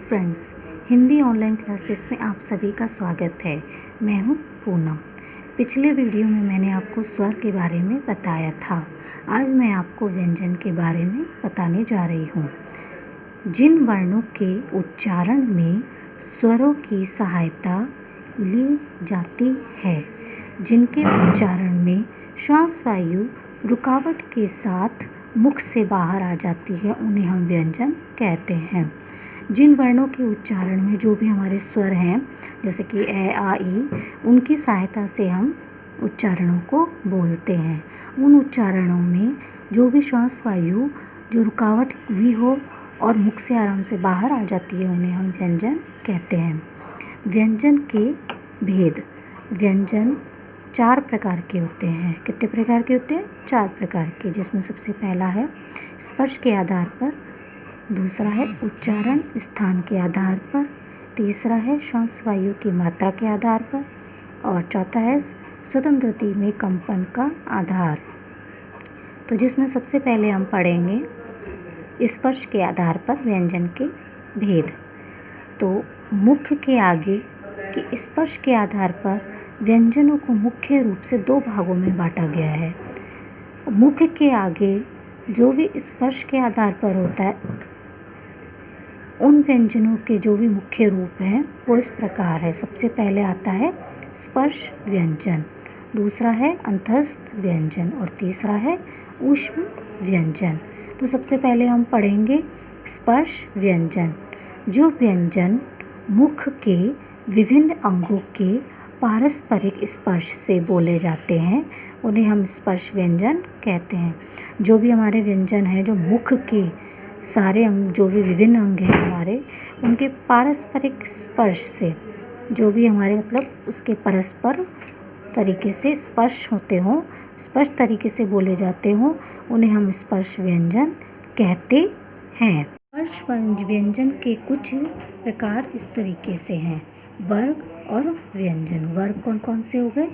Friends, Hindi online classes में आप सभी का स्वागत है। मैं हूँ पूनम। पिछले वीडियो में मैंने आपको स्वर के बारे में बताया था। आज मैं आपको व्यंजन के बारे में बताने जा रही हूँ। जिन वर्णों के उच्चारण में स्वरों की सहायता ली जाती है, जिनके उच्चारण में श्वास वायु रुकावट के साथ मुख से बाहर आ जाती है, उन्हें हम व्यंजन कहते हैं। जिन वर्णों के उच्चारण में जो भी हमारे स्वर हैं, जैसे कि ए आ ई, उनकी सहायता से हम उच्चारणों को बोलते हैं। उन उच्चारणों में जो भी श्वास वायु जो रुकावट हुई हो और मुख से आराम से बाहर आ जाती है, उन्हें हम व्यंजन कहते हैं। व्यंजन के भेद। व्यंजन 4 प्रकार के होते हैं। कितने प्रकार के होते हैं? 4 प्रकार के, जिसमें सबसे पहला है स्पर्श के आधार पर, दूसरा है उच्चारण स्थान के आधार पर, तीसरा है श्वास वायु की मात्रा के आधार पर, और चौथा है स्वतंत्रति में कंपन का आधार। तो जिसमें सबसे पहले हम पढ़ेंगे स्पर्श के आधार पर व्यंजन के भेद। तो मुख के आगे के स्पर्श के आधार पर व्यंजनों को मुख्य रूप से 2 भागों में बांटा गया है। मुख के आगे जो भी स्पर्श के आधार पर होता है, उन व्यंजनों के जो भी मुख्य रूप हैं वो इस प्रकार है। सबसे पहले आता है स्पर्श व्यंजन, दूसरा है अंतस्थ व्यंजन और तीसरा है ऊष्म व्यंजन। तो सबसे पहले हम पढ़ेंगे स्पर्श व्यंजन। जो व्यंजन मुख के विभिन्न अंगों के पारस्परिक स्पर्श से बोले जाते हैं, उन्हें हम स्पर्श व्यंजन कहते हैं। जो भी हमारे व्यंजन हैं, जो मुख के सारे अंग, जो भी विभिन्न अंग हैं हमारे, उनके पारस्परिक स्पर्श से जो भी हमारे उसके परस्पर तरीके से स्पर्श होते हों, स्पर्श तरीके से बोले जाते हों, उन्हें हम स्पर्श व्यंजन कहते हैं। स्पर्श व्यंजन के कुछ प्रकार इस तरीके से हैं। वर्ग और व्यंजन। वर्ग कौन कौन से हो गए?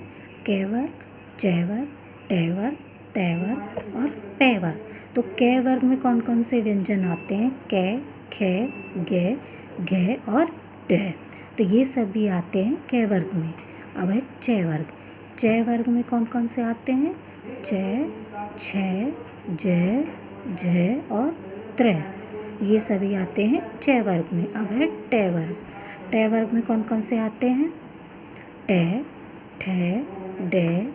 कै वर्ग, जय वर्ग, टै वर्ग, तै वर्ग और पै वर्ग। तो कै वर्ग में कौन कौन से व्यंजन आते हैं? कै, खे, गे, घे और ढ। तो ये सभी आते हैं कै वर्ग में। अब है चै वर्ग। चै वर्ग में कौन कौन से आते हैं? चै, छै, जय, झ और त्रै। ये सभी आते हैं चै वर्ग में। अब है टै वर्ग। टै वर्ग में कौन कौन से आते हैं? टै, ठै, डै,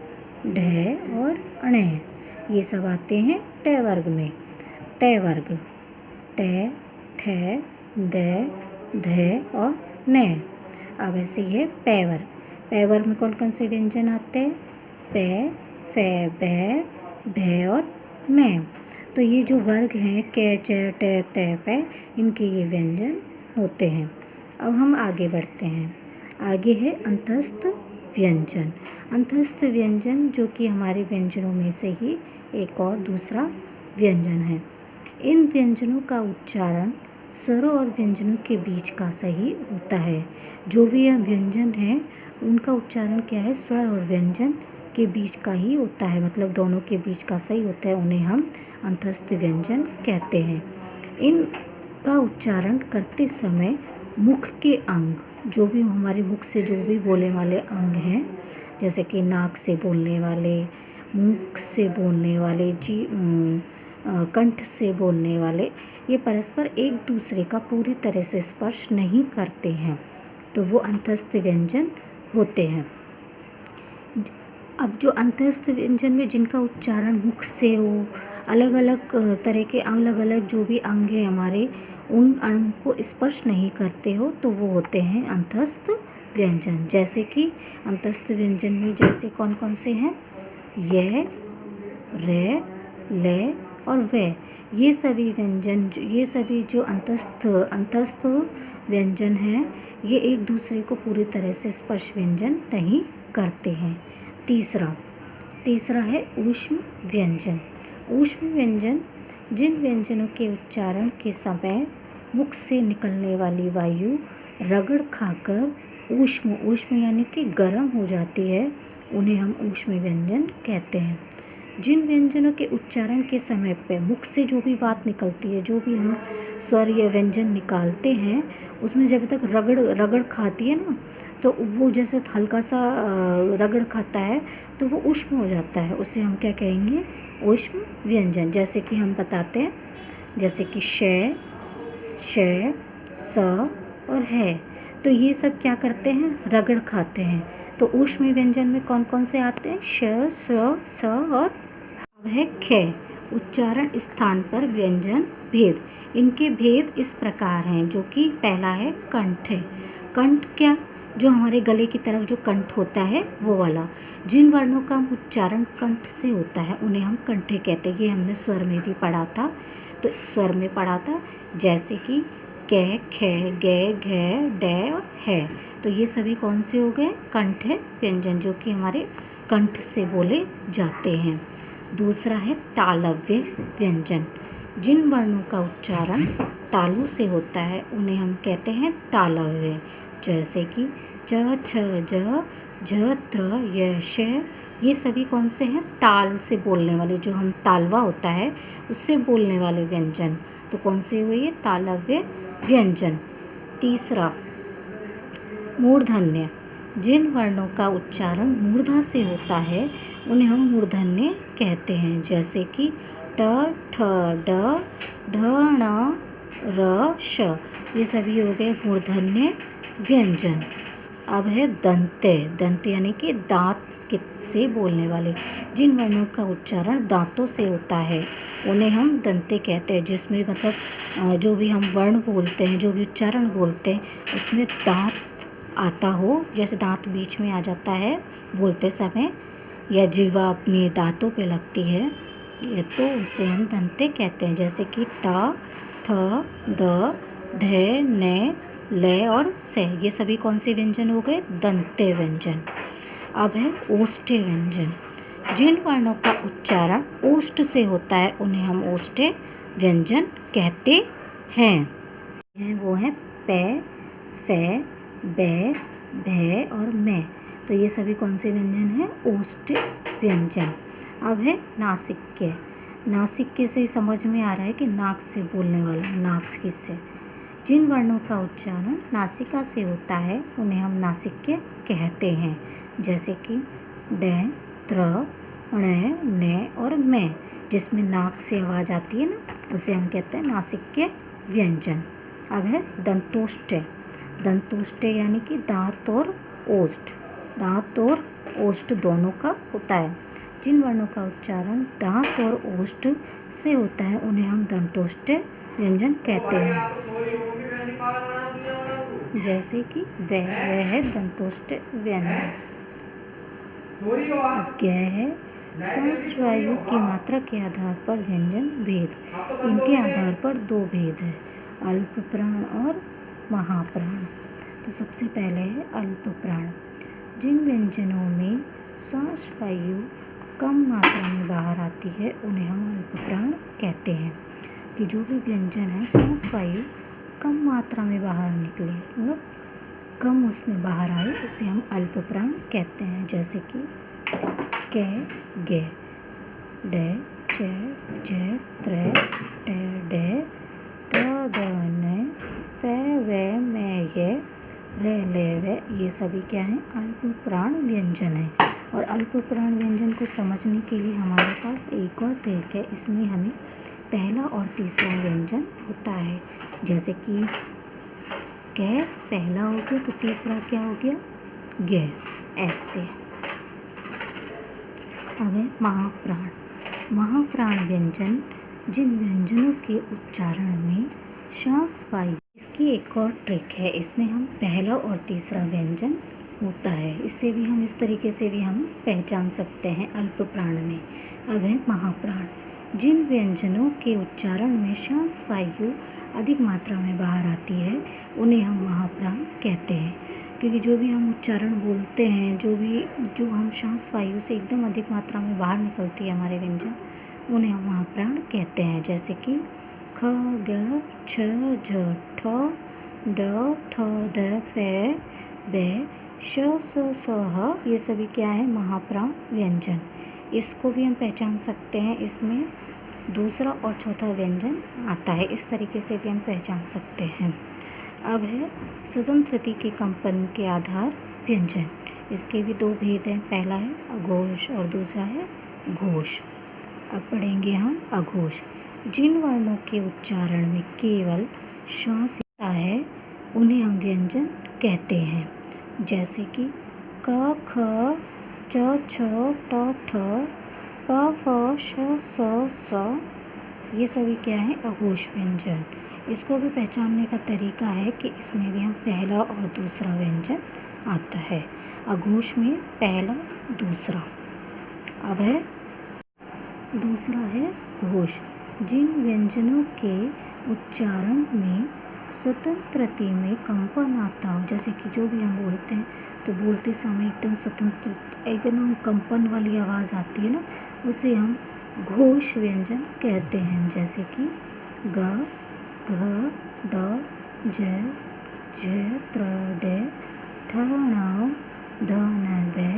ढै और अणै। ये सब आते हैं टै वर्ग में। तै वर्ग। तै, थै, दै, धै और नै। अब ऐसे ही है पै वर्ग। पै वर्ग में कौन कौन से व्यंजन आते हैं? पै, फै, बै, भै और मै। तो ये जो वर्ग हैं कै, चै, टै, तै, पै, इनके ये व्यंजन होते हैं। अब हम आगे बढ़ते हैं। आगे है अंतस्थ व्यंजन। अंतस्थ व्यंजन जो कि हमारे व्यंजनों में से ही एक और दूसरा व्यंजन है। इन व्यंजनों का उच्चारण स्वरों और व्यंजनों के बीच का सही होता है। जो भी यह व्यंजन है, उनका उच्चारण क्या है? स्वर और व्यंजन के बीच का ही होता है, मतलब दोनों के बीच का सही होता है, उन्हें हम अंतस्थ व्यंजन कहते हैं। इनका उच्चारण करते समय मुख के अंग, जो भी हमारे मुख से जो भी बोलने वाले अंग हैं, जैसे कि नाक से बोलने वाले, मुख से बोलने वाले, कंठ से बोलने वाले, ये परस्पर एक दूसरे का पूरी तरह से स्पर्श नहीं करते हैं, तो वो अंतस्थ व्यंजन होते हैं। अब जो अंतस्थ व्यंजन में जिनका उच्चारण मुख से हो, अलग अलग तरह के अलग अलग जो भी अंग हैं हमारे, उन अंग को स्पर्श नहीं करते हो, तो वो होते हैं अंतस्थ व्यंजन। जैसे कि अंतस्थ व्यंजन में जैसे कौन कौन से हैं? य, रे, ले और वे। ये सभी व्यंजन, ये सभी जो अंतस्थ व्यंजन हैं, ये एक दूसरे को पूरी तरह से स्पर्श व्यंजन नहीं करते हैं। तीसरा है ऊष्म व्यंजन। ऊष्म व्यंजन जिन व्यंजनों के उच्चारण के समय मुख से निकलने वाली वायु रगड़ खाकर ऊष्म यानी कि गर्म हो जाती है, उन्हें हम ऊष्म व्यंजन कहते हैं। जिन व्यंजनों के उच्चारण के समय पे मुख से जो भी बात निकलती है, जो भी हम स्वर या व्यंजन निकालते हैं, उसमें जब तक रगड़ रगड़ खाती है ना, तो वो जैसे हल्का सा रगड़ खाता है तो वो ऊष्म हो जाता है, उसे हम क्या कहेंगे, ऊष्म व्यंजन। जैसे कि हम बताते हैं, जैसे कि श, स और है, तो ये सब क्या करते हैं, रगड़ खाते हैं। तो ऊष्म व्यंजन में कौन कौन से आते हैं, श, स और। अब है ख, उच्चारण स्थान पर व्यंजन भेद। इनके भेद इस प्रकार हैं, जो कि पहला है कंठ है। कंठ क्या, जो हमारे गले की तरफ जो कंठ होता है वो वाला। जिन वर्णों का उच्चारण कंठ से होता है उन्हें हम कंठे कहते हैं। ये हमने स्वर में भी पढ़ा था, तो स्वर में पढ़ा था, जैसे कि क, ख, ग, घ, ड और है। तो ये सभी कौन से हो गए, कंठ व्यंजन, जो कि हमारे कंठ से बोले जाते हैं। दूसरा है तालव्य व्यंजन। जिन वर्णों का उच्चारण तालु से होता है उन्हें हम कहते हैं तालव्य। जैसे कि च, छ, ज, झ, त्र, य, श, ये सभी कौन से हैं, ताल से बोलने वाले, जो हम तालवा होता है उससे बोलने वाले व्यंजन। तो कौन से हुए ये, तालव्य व्यंजन। तीसरा मूर्धन्य। जिन वर्णों का उच्चारण मूर्धा से होता है उन्हें हम मूर्धन्य कहते हैं। जैसे कि ट, ठ, ड, ढ, ण, र, श, ये सभी हो गए मूर्धन्य व्यंजन। अब है दंत्य। दंत्य यानी कि दांत से बोलने वाले। जिन वर्णों का उच्चारण दांतों से होता है उन्हें हम दंत्य कहते हैं। जिसमें मतलब जो भी हम वर्ण बोलते हैं, जो भी उच्चारण बोलते हैं, उसमें दांत आता हो, जैसे दांत बीच में आ जाता है बोलते समय, या जीवा अपनी दांतों पे लगती है, ये तो उसे हम दंत्य कहते हैं। जैसे कि ता, थ, द, ध, न, ल और से, ये सभी कौन से व्यंजन हो गए, दंत्य व्यंजन। अब है ओष्ठ्य व्यंजन। जिन वर्णों का उच्चारण ओष्ठ से होता है उन्हें हम ओष्ठ्य व्यंजन कहते हैं। वो है पै, फै, बै, भै और मै। तो ये सभी कौन से व्यंजन हैं, ओष्ठ्य व्यंजन। अब है नासिक्य। नासिक्य से समझ में आ रहा है कि नाक से बोलने वाला, नाक किससे। जिन वर्णों का उच्चारण नासिका से होता है उन्हें हम नासिक्य कहते हैं। जैसे कि ड, त्र, ण, न और मैं, जिसमें नाक से आवाज़ आती है ना, उसे हम कहते हैं नासिक्य व्यंजन। अब है दंतोष्ठ्य। दंतोष्ठ्य यानी कि दांत और ओष्ठ, दांत और ओष्ठ दोनों का होता है। जिन वर्णों का उच्चारण दांत और ओष्ठ से होता है उन्हें हम दंतोष्ठ्य व्यंजन कहते हैं। जैसे कि वह है दंतोष्ठ्य व्यंजन। अब क्या है, सांस वायु की मात्रा के आधार पर व्यंजन भेद। इनके आधार पर दो भेद है, अल्प प्राण और महाप्राण। तो सबसे पहले है अल्प प्राण। जिन व्यंजनों में सांस वायु कम मात्रा में बाहर आती है उन्हें हम अल्प प्राण कहते हैं। कि जो भी व्यंजन है सांस वायु कम मात्रा में बाहर निकले, मतलब कम उसमें बाहर आए, उसे हम अल्प प्राण कहते हैं। जैसे कि क, ग, ड, च, ज, त्र, ट, ड, त, द, न, प, व, म, य, र, ल, व, ये सभी क्या हैं, अल्प प्राण व्यंजन है। और अल्प प्राण व्यंजन को समझने के लिए हमारे पास एक और ट्रिक है। इसमें हमें पहला और तीसरा व्यंजन होता है। जैसे कि क पहला हो गया तो तीसरा क्या हो गया, ग, ऐसे। अब है महाप्राण। महाप्राण व्यंजन जिन व्यंजनों के उच्चारण में श्वास वायु, इसकी एक और ट्रिक है, इसमें हम पहला और तीसरा व्यंजन होता है। इससे भी हम इस तरीके से भी हम पहचान सकते हैं अल्प प्राण में। अब है महाप्राण। जिन व्यंजनों के उच्चारण में श्वास वायु अधिक मात्रा में बाहर आती है उन्हें हम महाप्राण कहते हैं। क्योंकि जो भी हम उच्चारण बोलते हैं, जो हम श्वास वायु से एकदम अधिक मात्रा में बाहर निकलती है हमारे व्यंजन, उन्हें हम महाप्राण कहते हैं। जैसे कि ख, ग, छ, झ, ठ, ड, थ, द, फ, ब, श, स, ह, ये सभी क्या है, महाप्राण व्यंजन। इसको भी हम पहचान सकते हैं, इसमें दूसरा और चौथा व्यंजन आता है। इस तरीके से भी हम पहचान सकते हैं। अब है स्वतंत्रति के कंपन के आधार व्यंजन। इसके भी दो भेद हैं, पहला है अघोष और दूसरा है घोष। अब पढ़ेंगे हम अघोष। जिन वर्णों के उच्चारण में केवल श्वास आता है उन्हें हम व्यंजन कहते हैं, जैसे कि क ख च छ ट ठ प फ श स स। ये सभी क्या है, अघोष व्यंजन। इसको भी पहचानने का तरीका है कि इसमें भी हम पहला और दूसरा व्यंजन आता है। अघोष में पहला दूसरा। अब है दूसरा है घोष। जिन व्यंजनों के उच्चारण में स्वतंत्रति में कंपन आता हो, जैसे कि जो भी हम बोलते हैं तो बोलते समय एकदम स्वतंत्र, एकदम कंपन वाली आवाज़ आती है ना, उसे हम घोष व्यंजन कहते हैं, जैसे कि ग घ ड ज झ त्र ड ठ ण ध न ब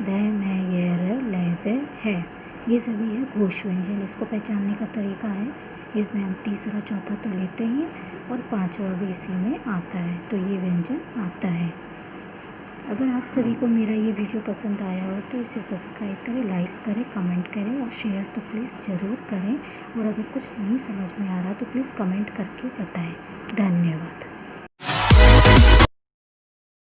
ध म य र ल व है। ये सभी है घोष व्यंजन। इसको पहचानने का तरीका है, इसमें हम तीसरा चौथा तो लेते ही और पांचवा भी इसी में आता है, तो ये व्यंजन आता है। अगर आप सभी को मेरा ये वीडियो पसंद आया हो तो इसे सब्सक्राइब करें, लाइक करें, कमेंट करें और शेयर तो प्लीज़ ज़रूर करें। और अगर कुछ नहीं समझ में आ रहा तो प्लीज़ कमेंट करके बताएं। धन्यवाद।